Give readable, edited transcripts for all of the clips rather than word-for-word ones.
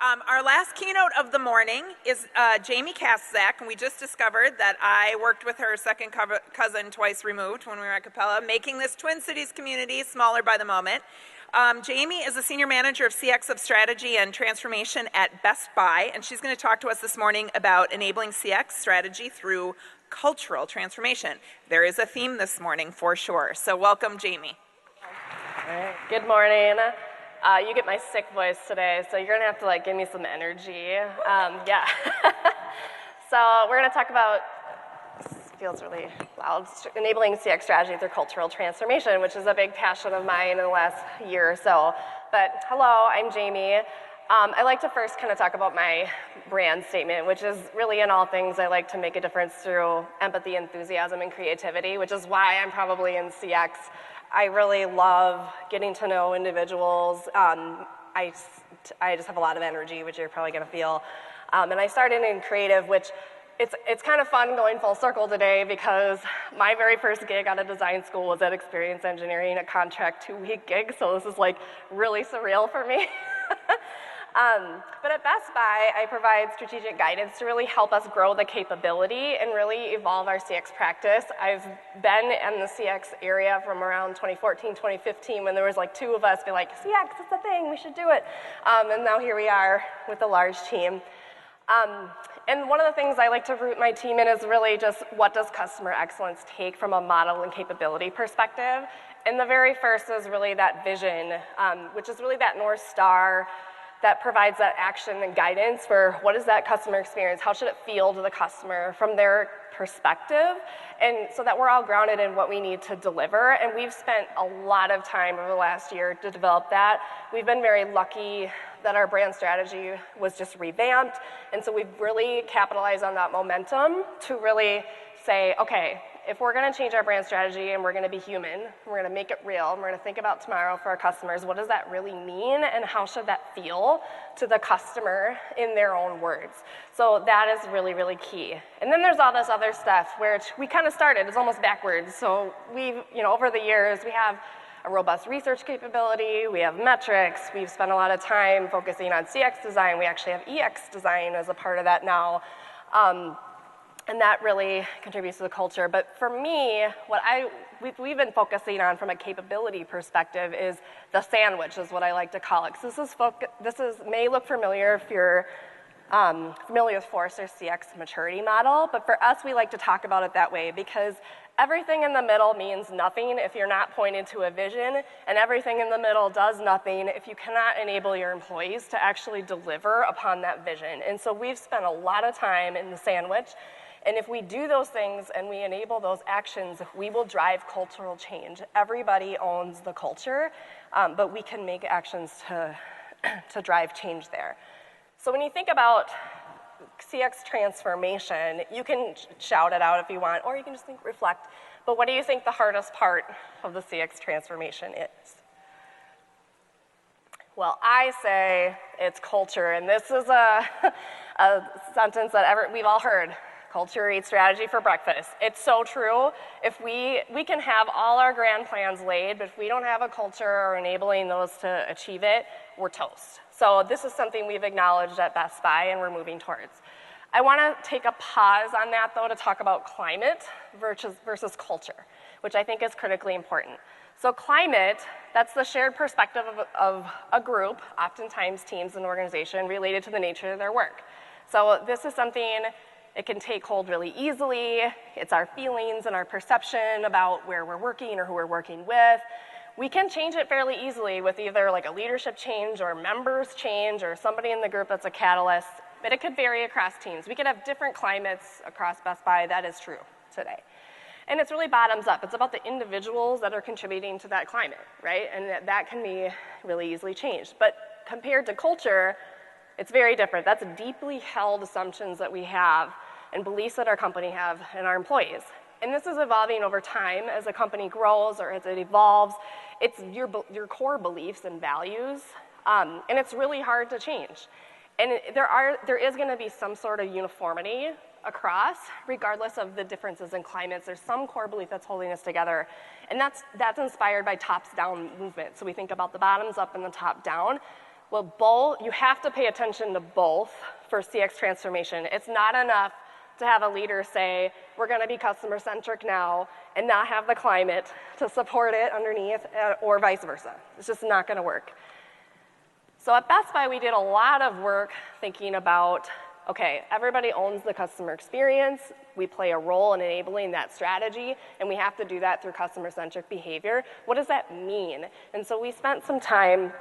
Our last keynote of the morning is Jamie Kaspszak, and we just discovered that I worked with her second cousin twice removed when we were at Capella, making this Twin Cities community smaller by the moment. Jamie is a senior manager of CX of strategy and transformation at Best Buy, and she's going to talk to us this morning about enabling CX strategy through cultural transformation. There is a theme this morning for sure, so welcome, Jamie. All right. Good morning. You get my sick voice today, so you're gonna have to give me some energy. Yeah. So we're gonna talk about, this feels really loud, enabling CX strategy through cultural transformation, which is a big passion of mine in the last year or so. But hello, I'm Jamie. I like to first kind of talk about my brand statement, which is really in all things I like to make a difference through empathy, enthusiasm, and creativity, which is why I'm probably in CX. I really love getting to know individuals. I just have a lot of energy, which you're probably going to feel. And I started in creative, which it's kind of fun going full circle today because my very first gig out of design school was at Experience Engineering, a contract 2-week gig. So this is really surreal for me. But at Best Buy, I provide strategic guidance to really help us grow the capability and really evolve our CX practice. I've been in the CX area from around 2014, 2015, when there was two of us be like, CX, it's a thing, we should do it. And now here we are with a large team. And one of the things I like to root my team in is really just what does customer excellence take from a model and capability perspective. And the very first is really that vision, which is really that North Star that provides that action and guidance for what is that customer experience, how should it feel to the customer from their perspective, and so that we're all grounded in what we need to deliver. And we've spent a lot of time over the last year to develop that. We've been very lucky that our brand strategy was just revamped, and so we've really capitalized on that momentum to really say, okay, if we're going to change our brand strategy and we're going to be human, we're going to make it real, and we're going to think about tomorrow for our customers, what does that really mean and how should that feel to the customer in their own words? So that is really, really key. And then there's all this other stuff where we kind of started, it's almost backwards. So we've, over the years, we have a robust research capability, we have metrics, we've spent a lot of time focusing on CX design, we actually have EX design as a part of that now. And that really contributes to the culture. But for me, what we've been focusing on from a capability perspective is the sandwich, is what I like to call it. So this may look familiar if you're familiar with Forrester's CX maturity model, but for us, we like to talk about it that way because everything in the middle means nothing if you're not pointed to a vision, and everything in the middle does nothing if you cannot enable your employees to actually deliver upon that vision. And so we've spent a lot of time in the sandwich. And if we do those things and we enable those actions, we will drive cultural change. Everybody owns the culture, but we can make actions to drive change there. So when you think about CX transformation, you can shout it out if you want, or you can just reflect. But what do you think the hardest part of the CX transformation is? Well, I say it's culture, and this is a sentence that we've all heard. Culture eats strategy for breakfast. It's so true. If we can have all our grand plans laid, but if we don't have a culture or enabling those to achieve it, we're toast. So this is something we've acknowledged at Best Buy and we're moving towards. I want to take a pause on that though to talk about climate versus culture, which I think is critically important. So climate, that's the shared perspective of a group, oftentimes teams and organization, related to the nature of their work. So this is something it can take hold really easily. It's our feelings and our perception about where we're working or who we're working with. We can change it fairly easily with either a leadership change or members change or somebody in the group that's a catalyst, but it could vary across teams. We could have different climates across Best Buy. That is true today. And it's really bottoms up. It's about the individuals that are contributing to that climate, right? And that can be really easily changed. But compared to culture, it's very different. That's deeply held assumptions that we have and beliefs that our company have and our employees. And this is evolving over time as a company grows or as it evolves. It's your core beliefs and values, and it's really hard to change. And there is going to be some sort of uniformity across, regardless of the differences in climates. There's some core belief that's holding us together, and that's inspired by tops-down movement. So we think about the bottoms up and the top down. Well, you have to pay attention to both for CX transformation. It's not enough to have a leader say, we're going to be customer-centric now, and not have the climate to support it underneath, or vice versa. It's just not going to work. So at Best Buy, we did a lot of work thinking about, okay, everybody owns the customer experience. We play a role in enabling that strategy, and we have to do that through customer-centric behavior. What does that mean? And so we spent some time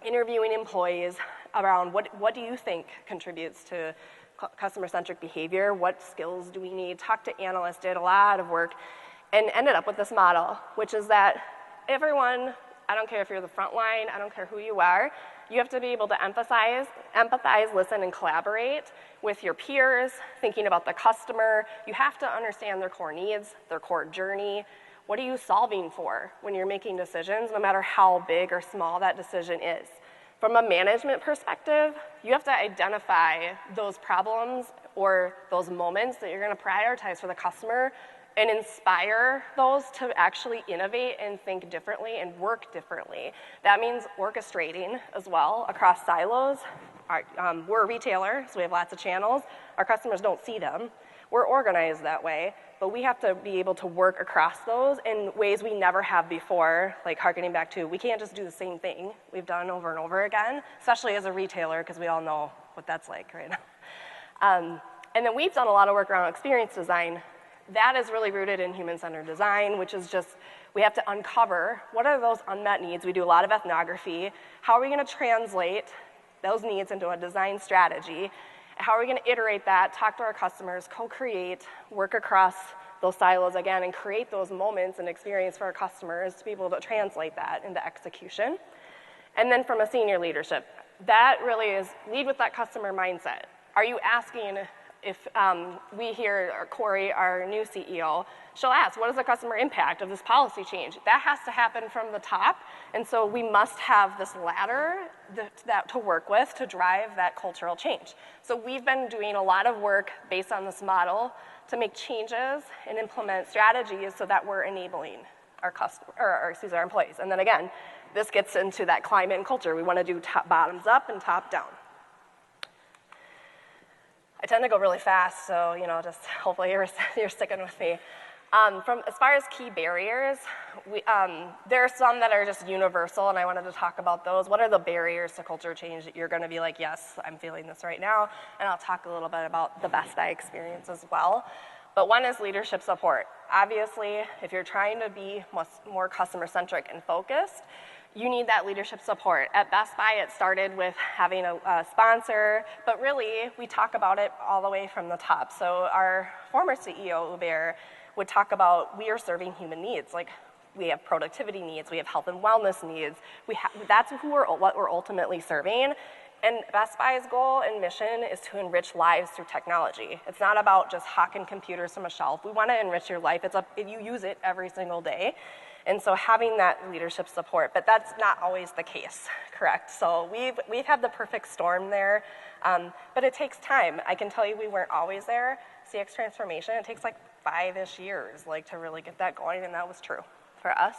interviewing employees around what do you think contributes to customer-centric behavior? What skills do we need? Talked to analysts, did a lot of work, and ended up with this model, which is that everyone, I don't care if you're the front line, I don't care who you are, you have to be able to empathize, listen, and collaborate with your peers, thinking about the customer. You have to understand their core needs, their core journey. What are you solving for when you're making decisions, no matter how big or small that decision is? From a management perspective, you have to identify those problems or those moments that you're going to prioritize for the customer and inspire those to actually innovate and think differently and work differently. That means orchestrating as well across silos. We're a retailer, so we have lots of channels. Our customers don't see them. We're organized that way, but we have to be able to work across those in ways we never have before, like harkening back to, we can't just do the same thing we've done over and over again, especially as a retailer, because we all know what that's like right now. And then we've done a lot of work around experience design. That is really rooted in human-centered design, which is just, we have to uncover what are those unmet needs. We do a lot of ethnography. How are we going to translate those needs into a design strategy? How are we going to iterate that, talk to our customers, co-create, work across those silos again, and create those moments and experience for our customers to be able to translate that into execution? And then from a senior leadership, that really is lead with that customer mindset. Are you asking if we hear Corey, our new CEO, she'll ask, what is the customer impact of this policy change? That has to happen from the top, and so we must have this ladder that to work with to drive that cultural change. So we've been doing a lot of work based on this model to make changes and implement strategies so that we're enabling our our employees. And then again, this gets into that climate and culture. We want to do bottoms up and top down. I tend to go really fast, so just hopefully you're sticking with me. As far as key barriers, there are some that are just universal, and I wanted to talk about those. What are the barriers to culture change that you're going to be like, yes, I'm feeling this right now, and I'll talk a little bit about the Best Buy experience as well. But one is leadership support. Obviously, if you're trying to be more customer-centric and focused, you need that leadership support. At Best Buy, it started with having a sponsor, but really, we talk about it all the way from the top. So our former CEO, Hubert, would talk about we are serving human needs. Like, we have productivity needs, we have health and wellness needs. That's what we're ultimately serving. And Best Buy's goal and mission is to enrich lives through technology. It's not about just hawking computers from a shelf. We want to enrich your life. You use it every single day. And so having that leadership support, but that's not always the case, correct? So we've had the perfect storm there, but it takes time. I can tell you we weren't always there. CX transformation, it takes like 5-ish years to really get that going, and that was true for us.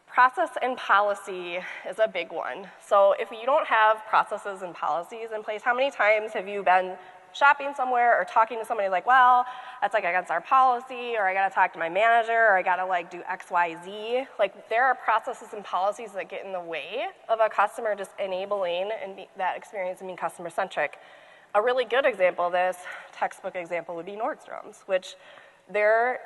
Process and policy is a big one. So if you don't have processes and policies in place, how many times have you been shopping somewhere or talking to somebody like, well, that's against our policy, or I gotta talk to my manager, or I gotta do X, Y, Z. There are processes and policies that get in the way of a customer just enabling and that experience and being customer-centric. A really good example of this, textbook example, would be Nordstrom's, which their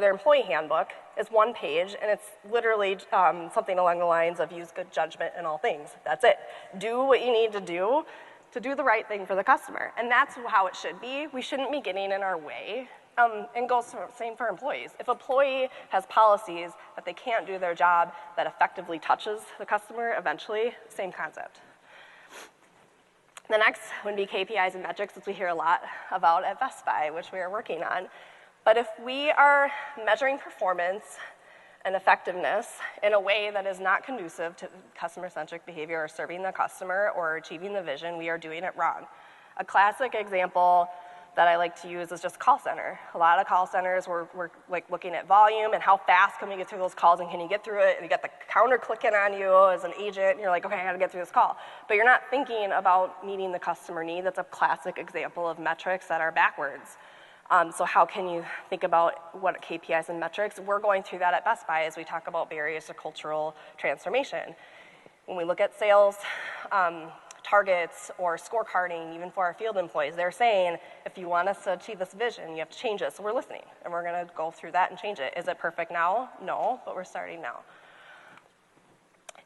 employee handbook is one page, and it's literally something along the lines of use good judgment in all things. That's it. Do what you need to do the right thing for the customer. And that's how it should be. We shouldn't be getting in our way. And goes same for employees. If an employee has policies that they can't do their job that effectively touches the customer, eventually, same concept. The next would be KPIs and metrics, which we hear a lot about at Best Buy, which we are working on. But if we are measuring performance and effectiveness in a way that is not conducive to customer-centric behavior or serving the customer or achieving the vision, we are doing it wrong. A classic example, that I like to use is just call center. A lot of call centers, we're like looking at volume and how fast can we get through those calls and can you get through it, and you got the counter clicking on you as an agent and you're like, okay, I gotta get through this call. But you're not thinking about meeting the customer need. That's a classic example of metrics that are backwards. So how can you think about what KPIs and metrics? We're going through that at Best Buy as we talk about barriers to cultural transformation. When we look at sales targets or scorecarding, even for our field employees, they're saying, if you want us to achieve this vision, you have to change it. So we're listening, and we're gonna go through that and change it. Is it perfect now? No, but we're starting now.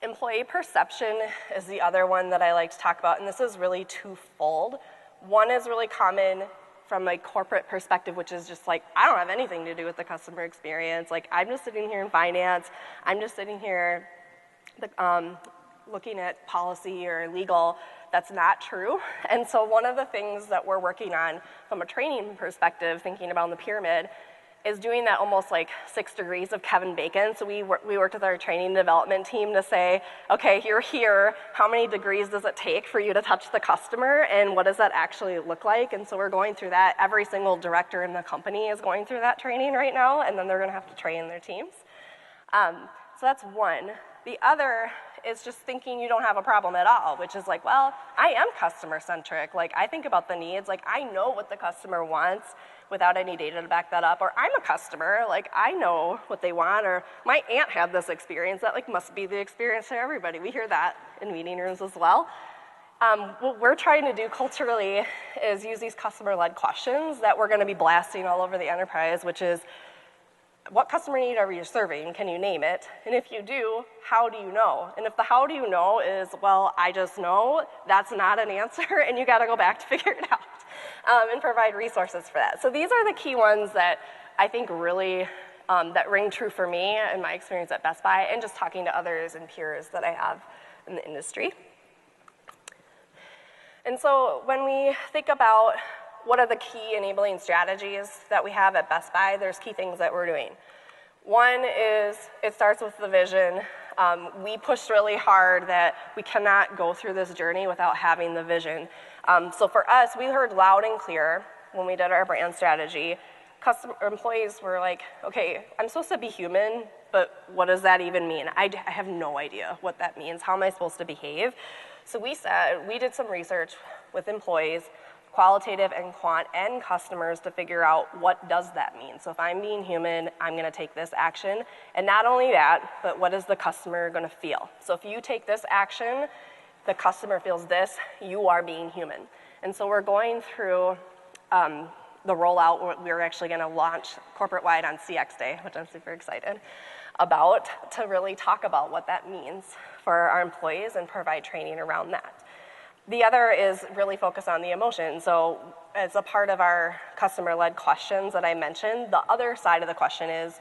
Employee perception is the other one that I like to talk about, and this is really twofold. One is really common from a corporate perspective, which is just like, I don't have anything to do with the customer experience. Like, I'm just sitting here in finance. I'm just sitting here looking at policy or legal. That's not true. And so one of the things that we're working on from a training perspective, thinking about the pyramid, is doing that almost like 6 degrees of Kevin Bacon. So we worked with our training and development team to say, okay, you're here, how many degrees does it take for you to touch the customer, and what does that actually look like? And so we're going through that. Every single director in the company is going through that training right now, and then they're gonna have to train their teams. So that's one. The other is just thinking you don't have a problem at all, which is like, well, I am customer-centric. Like, I think about the needs. Like, I know what the customer wants without any data to back that up. Or I'm a customer. Like, I know what they want. Or my aunt had this experience. That, like, must be the experience for everybody. We hear that in meeting rooms as well. What we're trying to do culturally is use these customer-led questions that we're going to be blasting all over the enterprise, which is, what customer need are you serving? Can you name it? And if you do, how do you know? And if the how do you know is, well, I just know, that's not an answer, and you gotta go back to figure it out and provide resources for that. So these are the key ones that I think really, that ring true for me in my experience at Best Buy and just talking to others and peers that I have in the industry. And so when we think about what are the key enabling strategies that we have at Best Buy, there's key things that we're doing. One is, it starts with the vision. We pushed really hard that we cannot go through this journey without having the vision. So for us, we heard loud and clear when we did our brand strategy. Employees were like, okay, I'm supposed to be human, but what does that even mean? I have no idea what that means. How am I supposed to behave? So we did some research with employees, qualitative and quant, and customers to figure out what does that mean. So if I'm being human, I'm gonna take this action. And not only that, but what is the customer gonna feel? So if you take this action, the customer feels this, you are being human. And so we're going through the rollout. We're actually gonna launch corporate-wide on CX Day, which I'm super excited about, to really talk about what that means for our employees and provide training around that. The other is really focus on the emotion. So as a part of our customer-led questions that I mentioned, the other side of the question is,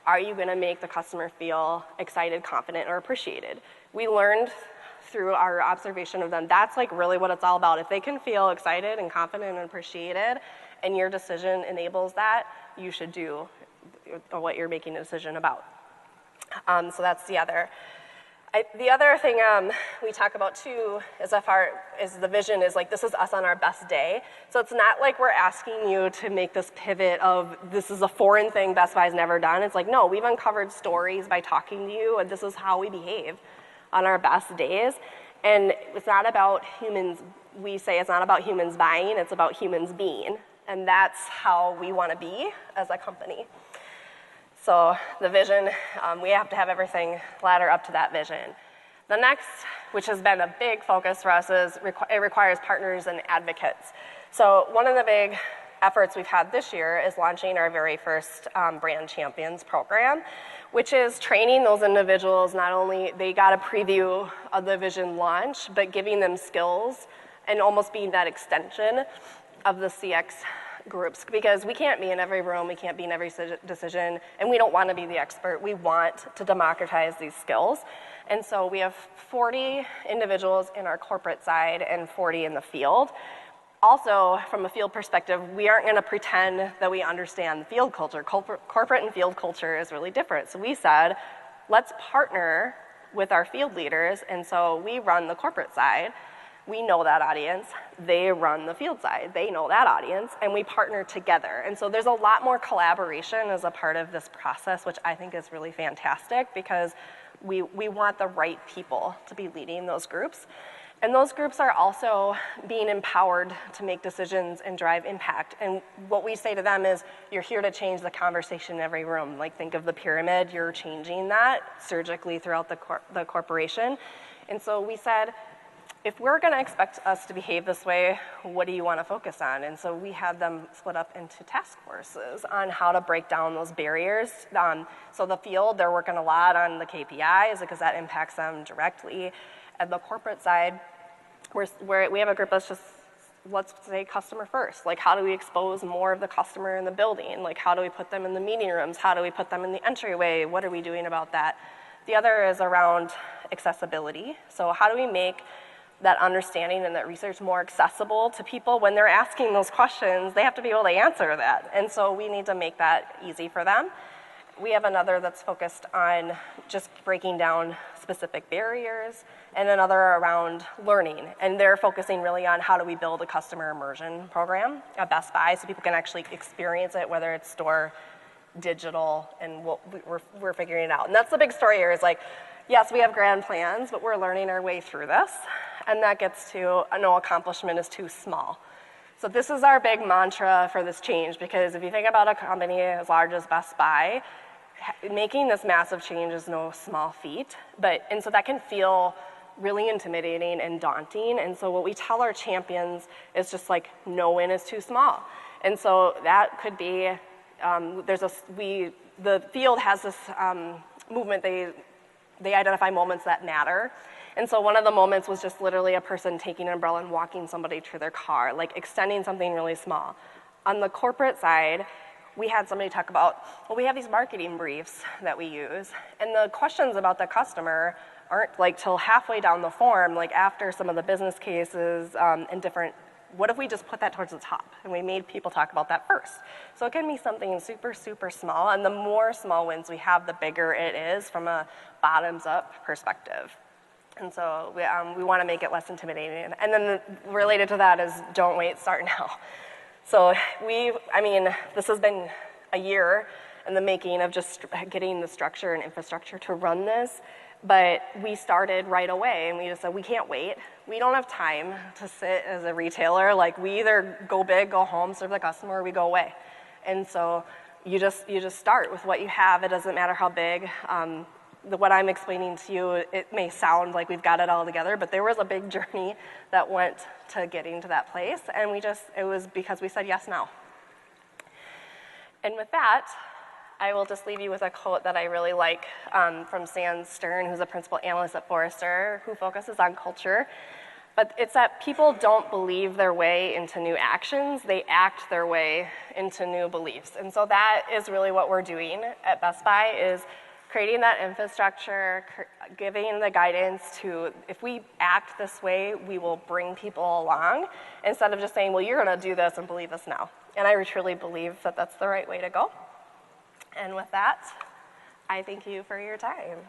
are you gonna make the customer feel excited, confident, or appreciated? We learned through our observation of them, that's like really what it's all about. If they can feel excited and confident and appreciated, and your decision enables that, you should do what you're making a decision about. So that's the other. The other thing we talk about too is the vision is like, this is us on our best day. So it's not like we're asking you to make this pivot of this is a foreign thing Best Buy's never done. It's like, no, we've uncovered stories by talking to you, and this is how we behave on our best days. And it's not about humans, we say it's not about humans buying, it's about humans being. And that's how we want to be as a company. So the vision, we have to have everything ladder up to that vision. The next, which has been a big focus for us, is it requires partners and advocates. So one of the big efforts we've had this year is launching our very first Brand Champions program, which is training those individuals. Not only they got a preview of the vision launch, but giving them skills and almost being that extension of the CX groups, because we can't be in every room, we can't be in every decision, and we don't want to be the expert. We want to democratize these skills. And so we have 40 individuals in our corporate side and 40 in the field. Also, from a field perspective, we aren't going to pretend that we understand the field culture. Corporate and field culture is really different. So we said, let's partner with our field leaders, and so we run the corporate side. we know that audience, they run the field side, they know that audience, and we partner together. And so there's a lot more collaboration as a part of this process, which I think is really fantastic because we want the right people to be leading those groups. And those groups are also being empowered to make decisions and drive impact. And what we say to them is, you're here to change the conversation in every room. Like, think of the pyramid, you're changing that surgically throughout the corporation. And so we said, if we're gonna expect us to behave this way, what do you wanna focus on? And so we had them split up into task forces on how to break down those barriers. So the field, they're working a lot on the KPIs because that impacts them directly. At the corporate side, we have a group that's just, let's say, customer first. Like, how do we expose more of the customer in the building? Like, how do we put them in the meeting rooms? How do we put them in the entryway? What are we doing about that? The other is around accessibility. So how do we make that understanding and that research more accessible to people when they're asking those questions? They have to be able to answer that. And so we need to make that easy for them. We have another that's focused on just breaking down specific barriers, and another around learning. And they're focusing really on how do we build a customer immersion program at Best Buy so people can actually experience it, whether it's store, digital, and we're figuring it out. And that's the big story here is like, yes, we have grand plans, but we're learning our way through this. And that gets to no accomplishment is too small. So this is our big mantra for this change, because if you think about a company as large as Best Buy, making this massive change is no small feat, and so that can feel really intimidating and daunting. And so what we tell our champions is just like, no win is too small. And so that could be, the field has this movement, they identify moments that matter. And so one of the moments was just literally a person taking an umbrella and walking somebody to their car, like extending something really small. On the corporate side, we had somebody talk about, well, we have these marketing briefs that we use, and the questions about the customer aren't like till halfway down the form, like after some of the business cases and different, what if we just put that towards the top? And we made people talk about that first. So it can be something super, super small, and the more small wins we have, the bigger it is from a bottoms-up perspective. And so we want to make it less intimidating. And then related to that is don't wait, start now. So this has been a year in the making of just getting the structure and infrastructure to run this, but we started right away and we just said, we can't wait. We don't have time to sit as a retailer. Like, we either go big, go home, serve the customer, or we go away. And so you just start with what you have. It doesn't matter how big. What I'm explaining to you, it may sound like we've got it all together, but there was a big journey that went to getting to that place, and it was because we said yes now. And with that, I will just leave you with a quote that I really like from Sam Stern, who's a principal analyst at Forrester, who focuses on culture. But it's that people don't believe their way into new actions, they act their way into new beliefs. And so that is really what we're doing at Best Buy, is creating that infrastructure, giving the guidance to, if we act this way, we will bring people along, instead of just saying, well, you're gonna do this and believe us now. And I truly believe that that's the right way to go. And with that, I thank you for your time.